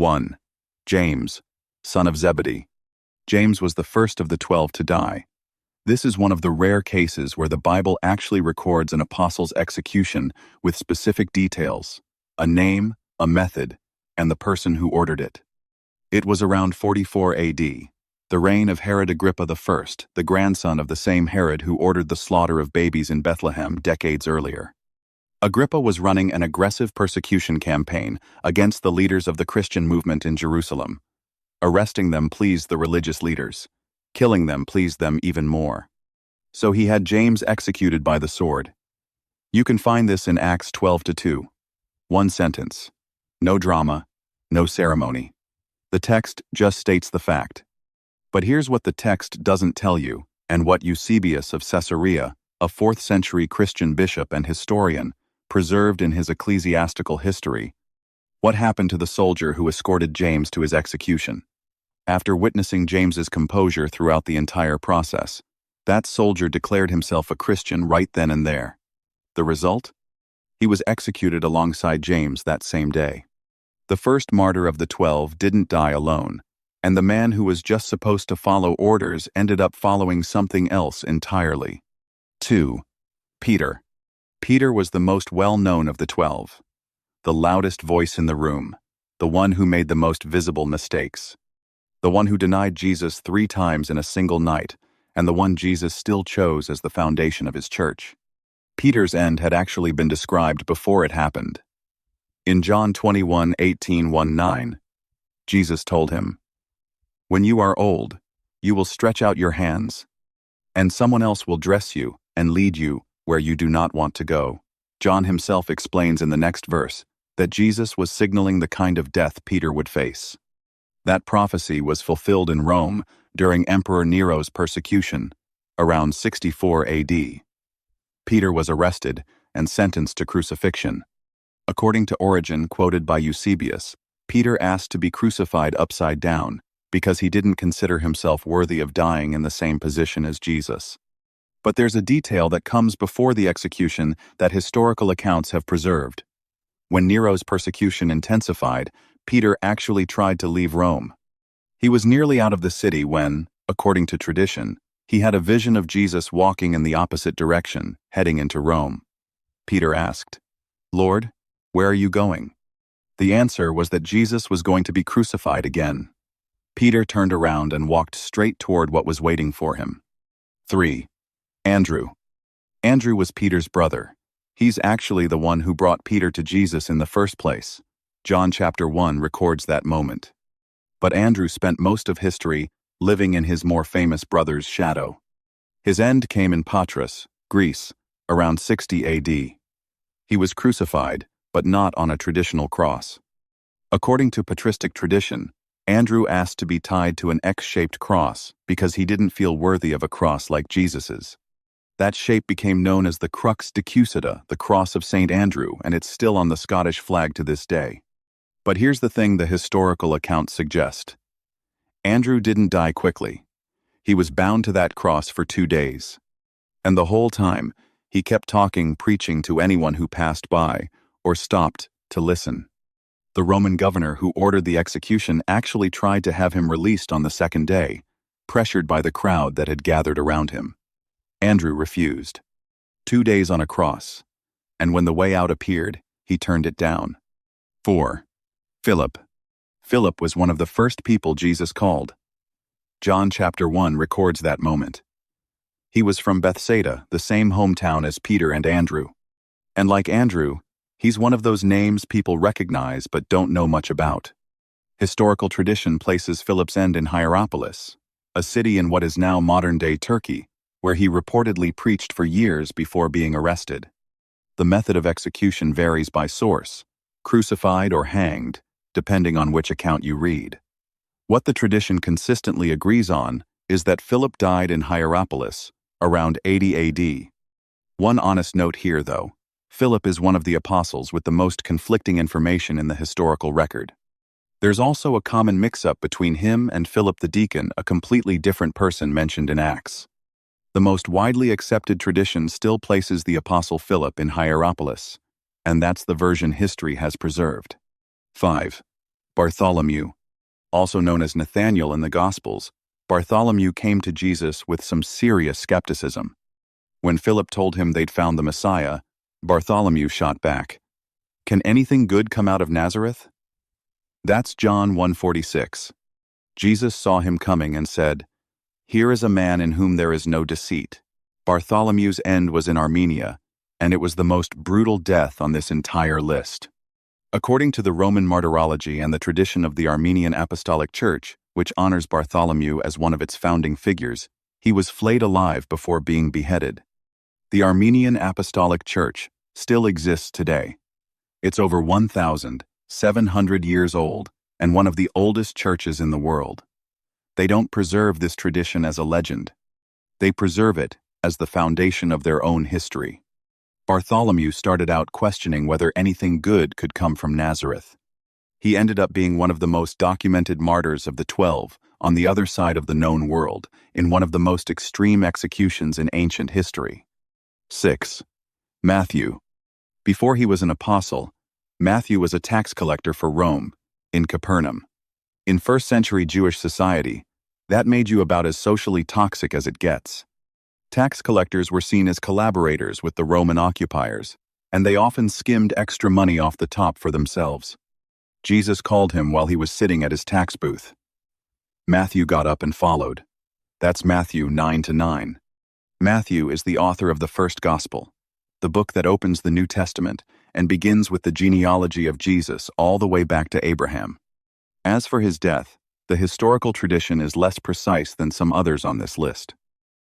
1. James, son of Zebedee. James was the first of the 12 to die. This is one of the rare cases where the Bible actually records an apostle's execution with specific details, a name, a method, and the person who ordered it. It was around 44 AD, the reign of Herod Agrippa I, the grandson of the same Herod who ordered the slaughter of babies in Bethlehem decades earlier. Agrippa was running an aggressive persecution campaign against the leaders of the Christian movement in Jerusalem. Arresting them pleased the religious leaders. Killing them pleased them even more. So he had James executed by the sword. You can find this in Acts 12:2. One sentence. No drama, no ceremony. The text just states the fact. But here's what the text doesn't tell you, and what Eusebius of Caesarea, a 4th century Christian bishop and historian, preserved in his ecclesiastical history. What happened to the soldier who escorted James to his execution? After witnessing James's composure throughout the entire process, that soldier declared himself a Christian right then and there. The result? He was executed alongside James that same day. The first martyr of the 12 didn't die alone, and the man who was just supposed to follow orders ended up following something else entirely. 2. Peter. Peter was the most well-known of the 12. The loudest voice in the room, the one who made the most visible mistakes. The one who denied Jesus 3 times in a single night, and the one Jesus still chose as the foundation of his church. Peter's end had actually been described before it happened. In John 21:18-19, Jesus told him, "When you are old, you will stretch out your hands, and someone else will dress you and lead you where you do not want to go." John himself explains in the next verse that Jesus was signaling the kind of death Peter would face. That prophecy was fulfilled in Rome during Emperor Nero's persecution, around 64 AD. Peter was arrested and sentenced to crucifixion. According to Origen, quoted by Eusebius, Peter asked to be crucified upside down because he didn't consider himself worthy of dying in the same position as Jesus. But there's a detail that comes before the execution that historical accounts have preserved. When Nero's persecution intensified, Peter actually tried to leave Rome. He was nearly out of the city when, according to tradition, he had a vision of Jesus walking in the opposite direction, heading into Rome. Peter asked, "Lord, where are you going?" The answer was that Jesus was going to be crucified again. Peter turned around and walked straight toward what was waiting for him. 3. Andrew. Andrew was Peter's brother. He's actually the one who brought Peter to Jesus in the first place. John chapter 1 records that moment. But Andrew spent most of history living in his more famous brother's shadow. His end came in Patras, Greece, around 60 AD. He was crucified, but not on a traditional cross. According to patristic tradition, Andrew asked to be tied to an X-shaped cross because he didn't feel worthy of a cross like Jesus's. That shape became known as the Crux de Cusida, the cross of St. Andrew, and it's still on the Scottish flag to this day. But here's the thing the historical accounts suggest. Andrew didn't die quickly. He was bound to that cross for 2 days. And the whole time, he kept talking, preaching to anyone who passed by or stopped to listen. The Roman governor who ordered the execution actually tried to have him released on the second day, pressured by the crowd that had gathered around him. Andrew refused. 2 days on a cross, and when the way out appeared, he turned it down. 4. Philip. Philip was one of the first people Jesus called. John chapter 1 records that moment. He was from Bethsaida, the same hometown as Peter and Andrew. And like Andrew, he's one of those names people recognize but don't know much about. Historical tradition places Philip's end in Hierapolis, a city in what is now modern-day Turkey, where he reportedly preached for years before being arrested. The method of execution varies by source, crucified or hanged, depending on which account you read. What the tradition consistently agrees on is that Philip died in Hierapolis around 80 AD. One honest note here, though. Philip is one of the apostles with the most conflicting information in the historical record. There's also a common mix-up between him and Philip the deacon, a completely different person mentioned in Acts. The most widely accepted tradition still places the apostle Philip in Hierapolis, and that's the version history has preserved. 5. Bartholomew, also known as Nathanael in the Gospels, Bartholomew came to Jesus with some serious skepticism. When Philip told him they'd found the Messiah, Bartholomew shot back, "Can anything good come out of Nazareth?" That's John 1:46. Jesus saw him coming and said, "Here is a man in whom there is no deceit." Bartholomew's end was in Armenia, and it was the most brutal death on this entire list. According to the Roman martyrology and the tradition of the Armenian Apostolic Church, which honors Bartholomew as one of its founding figures, he was flayed alive before being beheaded. The Armenian Apostolic Church still exists today. It's over 1,700 years old and one of the oldest churches in the world. They don't preserve this tradition as a legend. They preserve it as the foundation of their own history. Bartholomew started out questioning whether anything good could come from Nazareth. He ended up being one of the most documented martyrs of the 12 on the other side of the known world in one of the most extreme executions in ancient history. 6. Matthew. Before he was an apostle, Matthew was a tax collector for Rome, in Capernaum. In first-century Jewish society, that made you about as socially toxic as it gets. Tax collectors were seen as collaborators with the Roman occupiers, and they often skimmed extra money off the top for themselves. Jesus called him while he was sitting at his tax booth. Matthew got up and followed. That's Matthew 9-9. Matthew is the author of the first Gospel, the book that opens the New Testament and begins with the genealogy of Jesus all the way back to Abraham. As for his death, the historical tradition is less precise than some others on this list.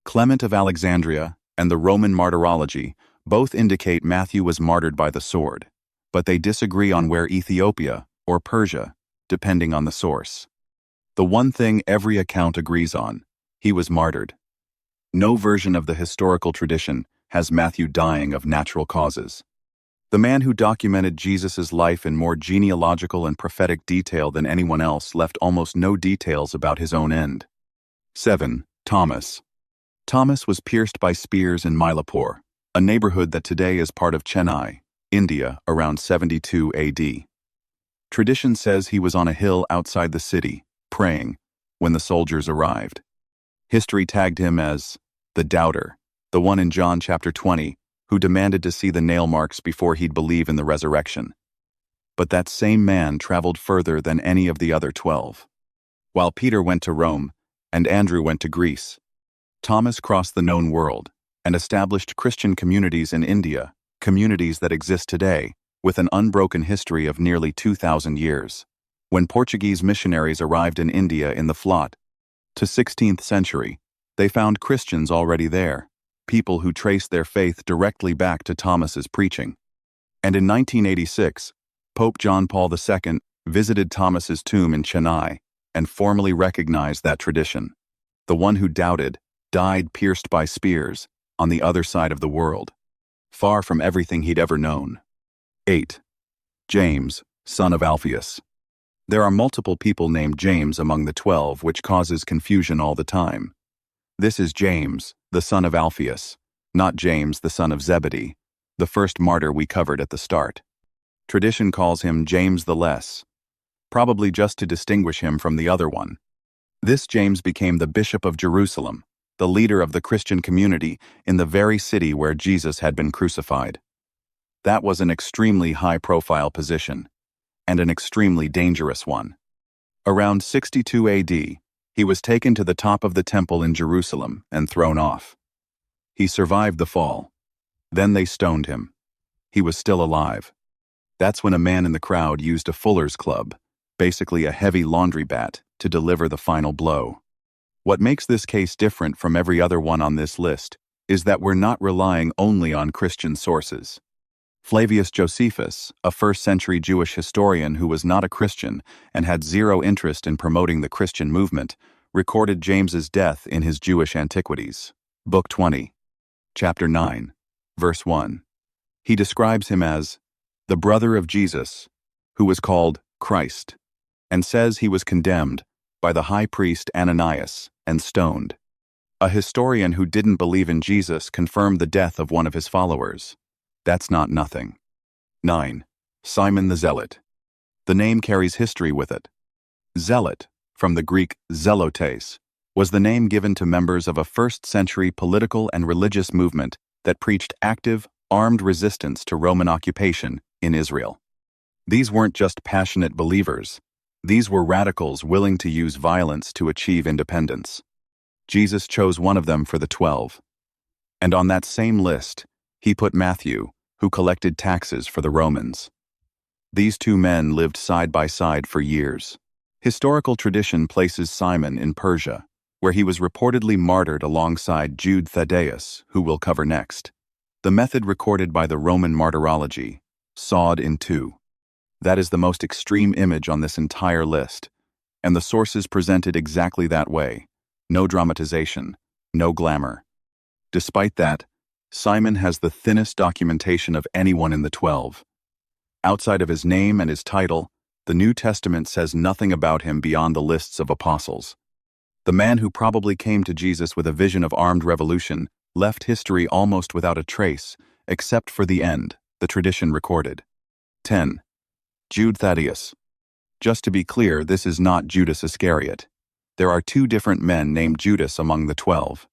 Clement of Alexandria and the Roman martyrology both indicate Matthew was martyred by the sword, but they disagree on where Ethiopia or Persia, depending on the source. The one thing every account agrees on, he was martyred. No version of the historical tradition has Matthew dying of natural causes. The man who documented Jesus' life in more genealogical and prophetic detail than anyone else left almost no details about his own end. 7. Thomas. Thomas was pierced by spears in Mylapore, a neighborhood that today is part of Chennai, India, around 72 AD. Tradition says he was on a hill outside the city, praying, when the soldiers arrived. History tagged him as the doubter, the one in John chapter 20, who demanded to see the nail marks before he'd believe in the resurrection. But that same man traveled further than any of the other 12. While Peter went to Rome and Andrew went to Greece, Thomas crossed the known world and established Christian communities in India, communities that exist today, with an unbroken history of nearly 2,000 years. When Portuguese missionaries arrived in India in the Flot to 16th century, they found Christians already there, people who traced their faith directly back to Thomas's preaching. And in 1986, Pope John Paul II visited Thomas's tomb in Chennai and formally recognized that tradition. The one who doubted died pierced by spears on the other side of the world, far from everything he'd ever known. 8. James, son of Alphaeus. There are multiple people named James among the 12, which causes confusion all the time. This is James, the son of Alphaeus, not James, the son of Zebedee, the first martyr we covered at the start. Tradition calls him James the Less, probably just to distinguish him from the other one. This James became the Bishop of Jerusalem, the leader of the Christian community in the very city where Jesus had been crucified. That was an extremely high-profile position, and an extremely dangerous one. Around 62 AD, he was taken to the top of the temple in Jerusalem and thrown off. He survived the fall. Then they stoned him. He was still alive. That's when a man in the crowd used a fuller's club, basically a heavy laundry bat, to deliver the final blow. What makes this case different from every other one on this list is that we're not relying only on Christian sources. Flavius Josephus, a first-century Jewish historian who was not a Christian and had zero interest in promoting the Christian movement, recorded James's death in his Jewish Antiquities, Book 20, Chapter 9, Verse 1. He describes him as the brother of Jesus, who was called Christ, and says he was condemned by the high priest Ananias and stoned. A historian who didn't believe in Jesus confirmed the death of one of his followers. That's not nothing. 9. Simon the Zealot. The name carries history with it. Zealot, from the Greek zelotes, was the name given to members of a first-century political and religious movement that preached active, armed resistance to Roman occupation in Israel. These weren't just passionate believers. These were radicals willing to use violence to achieve independence. Jesus chose one of them for the 12. And on that same list, he put Matthew, who collected taxes for the Romans. These two men lived side by side for years. Historical tradition places Simon in Persia, where he was reportedly martyred alongside Jude Thaddeus, who we'll cover next. The method recorded by the Roman martyrology, sawed in two. That is the most extreme image on this entire list, and the sources presented exactly that way. No dramatization, no glamour. Despite that, Simon has the thinnest documentation of anyone in the 12. Outside of his name and his title, the New Testament says nothing about him beyond the lists of apostles. The man who probably came to Jesus with a vision of armed revolution left history almost without a trace, except for the end, the tradition recorded. 10. Jude Thaddeus. Just to be clear, this is not Judas Iscariot. There are two different men named Judas among the 12.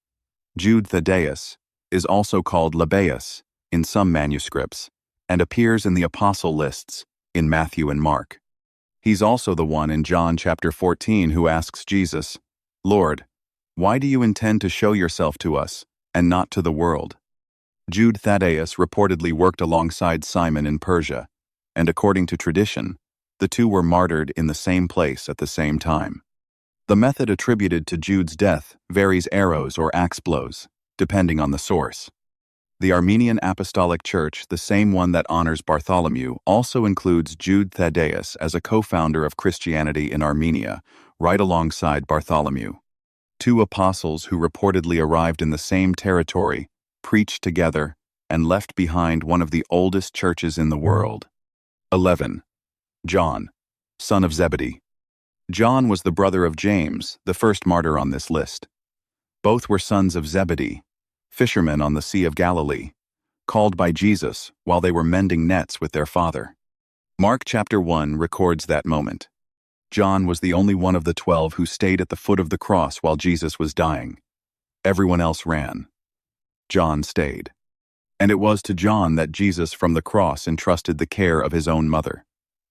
Jude Thaddeus is also called Lebbaeus in some manuscripts and appears in the apostle lists in Matthew and Mark. He's also the one in John chapter 14 who asks Jesus, "Lord, why do you intend to show yourself to us and not to the world?" Jude Thaddeus reportedly worked alongside Simon in Persia, and according to tradition, the two were martyred in the same place at the same time. The method attributed to Jude's death varies arrows or axe blows, depending on the source. The Armenian Apostolic Church, the same one that honors Bartholomew, also includes Jude Thaddeus as a co-founder of Christianity in Armenia, right alongside Bartholomew. Two apostles who reportedly arrived in the same territory, preached together, and left behind one of the oldest churches in the world. 11. John, son of Zebedee. John was the brother of James, the first martyr on this list. Both were sons of Zebedee, fishermen on the Sea of Galilee, called by Jesus while they were mending nets with their father. Mark chapter 1 records that moment. John was the only one of the 12 who stayed at the foot of the cross while Jesus was dying. Everyone else ran. John stayed. And it was to John that Jesus from the cross entrusted the care of his own mother.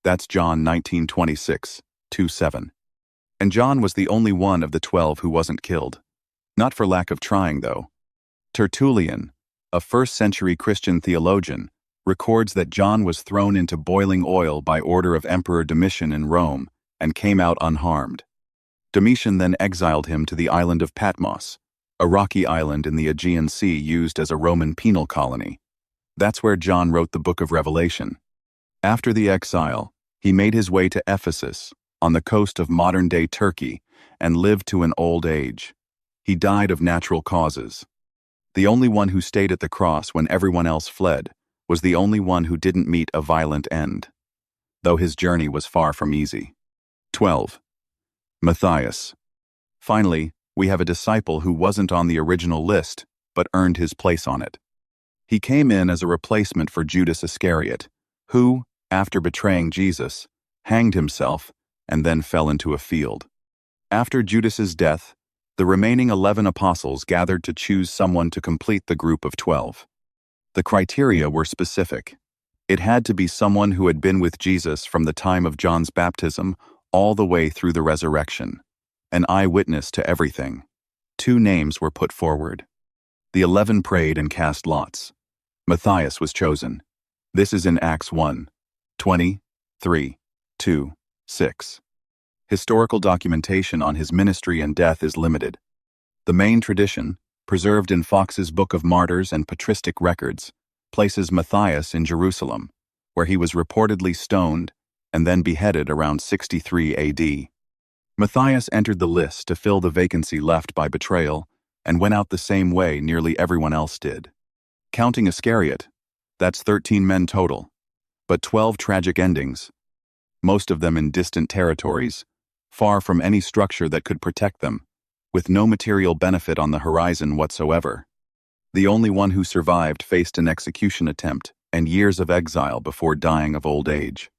That's John 19:26, 2:7. And John was the only one of the 12 who wasn't killed. Not for lack of trying, though. Tertullian, a first-century Christian theologian, records that John was thrown into boiling oil by order of Emperor Domitian in Rome and came out unharmed. Domitian then exiled him to the island of Patmos, a rocky island in the Aegean Sea used as a Roman penal colony. That's where John wrote the book of Revelation. After the exile, he made his way to Ephesus, on the coast of modern-day Turkey, and lived to an old age. He died of natural causes. The only one who stayed at the cross when everyone else fled was the only one who didn't meet a violent end, though his journey was far from easy. 12. Matthias. Finally, we have a disciple who wasn't on the original list, but earned his place on it. He came in as a replacement for Judas Iscariot, who, after betraying Jesus, hanged himself and then fell into a field. After Judas's death, the remaining 11 apostles gathered to choose someone to complete the group of 12. The criteria were specific. It had to be someone who had been with Jesus from the time of John's baptism all the way through the resurrection, an eyewitness to everything. 2 names were put forward. The 11 prayed and cast lots. Matthias was chosen. This is in Acts 1, 20, 3, 2, 6. Historical documentation on his ministry and death is limited. The main tradition, preserved in Fox's Book of Martyrs and patristic records, places Matthias in Jerusalem, where he was reportedly stoned and then beheaded around 63 AD. Matthias entered the list to fill the vacancy left by betrayal and went out the same way nearly everyone else did. Counting Iscariot, that's 13 men total, but 12 tragic endings, most of them in distant territories, far from any structure that could protect them, with no material benefit on the horizon whatsoever. The only one who survived faced an execution attempt and years of exile before dying of old age.